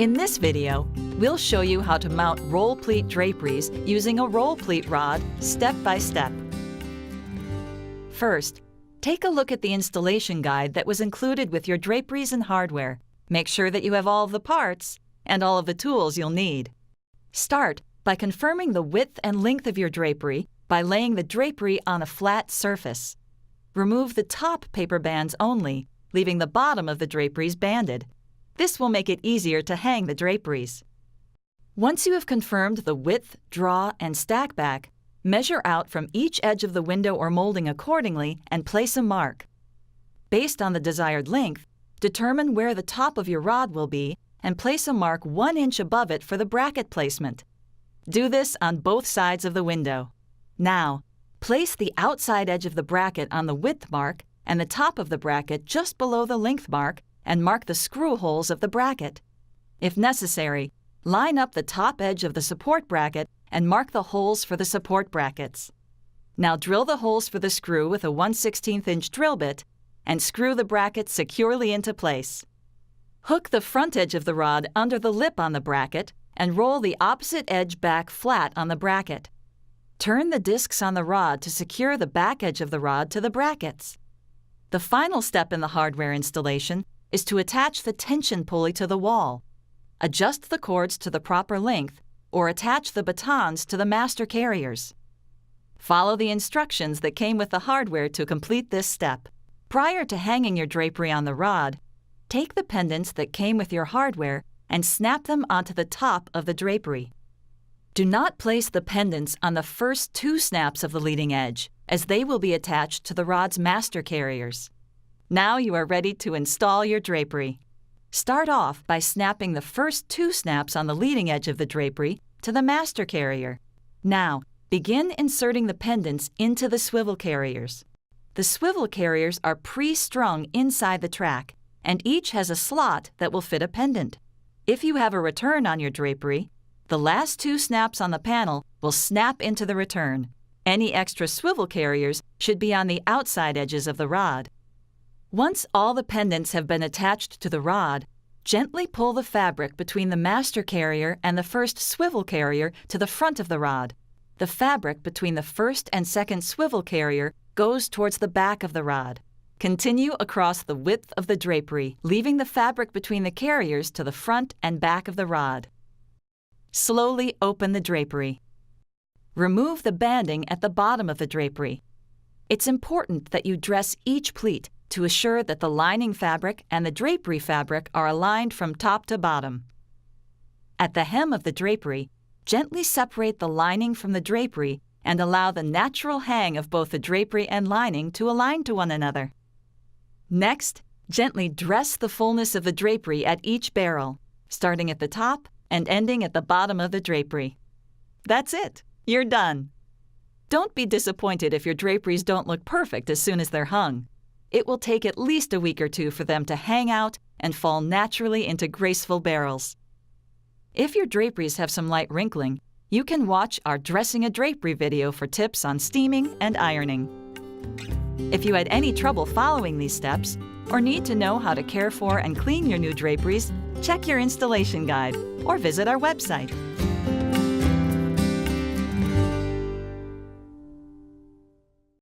In this video, we'll show you how to mount roll pleat draperies using a roll pleat rod step by step. First, take a look at the installation guide that was included with your draperies and hardware. Make sure that you have all of the parts and all of the tools you'll need. Start by confirming the width and length of your drapery by laying the drapery on a flat surface. Remove the top paper bands only, leaving the bottom of the draperies banded. This will make it easier to hang the draperies. Once you have confirmed the width, draw, and stack back, measure out from each edge of the window or molding accordingly and place a mark. Based on the desired length, determine where the top of your rod will be and place a mark 1 inch above it for the bracket placement. Do this on both sides of the window. Now, place the outside edge of the bracket on the width mark and the top of the bracket just below the length mark and mark the screw holes of the bracket. If necessary, line up the top edge of the support bracket and mark the holes for the support brackets. Now drill the holes for the screw with a 1/16 inch drill bit and screw the bracket securely into place. Hook the front edge of the rod under the lip on the bracket and roll the opposite edge back flat on the bracket. Turn the discs on the rod to secure the back edge of the rod to the brackets. The final step in the hardware installation is to attach the tension pulley to the wall. Adjust the cords to the proper length or attach the batons to the master carriers. Follow the instructions that came with the hardware to complete this step. Prior to hanging your drapery on the rod, take the pendants that came with your hardware and snap them onto the top of the drapery. Do not place the pendants on the first 2 snaps of the leading edge, as they will be attached to the rod's master carriers. Now you are ready to install your drapery. Start off by snapping the first 2 snaps on the leading edge of the drapery to the master carrier. Now, begin inserting the pendants into the swivel carriers. The swivel carriers are pre-strung inside the track, and each has a slot that will fit a pendant. If you have a return on your drapery, the last 2 snaps on the panel will snap into the return. Any extra swivel carriers should be on the outside edges of the rod. Once all the pendants have been attached to the rod, gently pull the fabric between the master carrier and the first swivel carrier to the front of the rod. The fabric between the first and second swivel carrier goes towards the back of the rod. Continue across the width of the drapery, leaving the fabric between the carriers to the front and back of the rod. Slowly open the drapery. Remove the banding at the bottom of the drapery. It's important that you dress each pleat to assure that the lining fabric and the drapery fabric are aligned from top to bottom. At the hem of the drapery, gently separate the lining from the drapery and allow the natural hang of both the drapery and lining to align to one another. Next, gently dress the fullness of the drapery at each barrel, starting at the top and ending at the bottom of the drapery. That's it. You're done. Don't be disappointed if your draperies don't look perfect as soon as they're hung. It will take at least a week or 2 for them to hang out and fall naturally into graceful barrels. If your draperies have some light wrinkling, you can watch our Dressing a Drapery video for tips on steaming and ironing. If you had any trouble following these steps or need to know how to care for and clean your new draperies, check your installation guide or visit our website.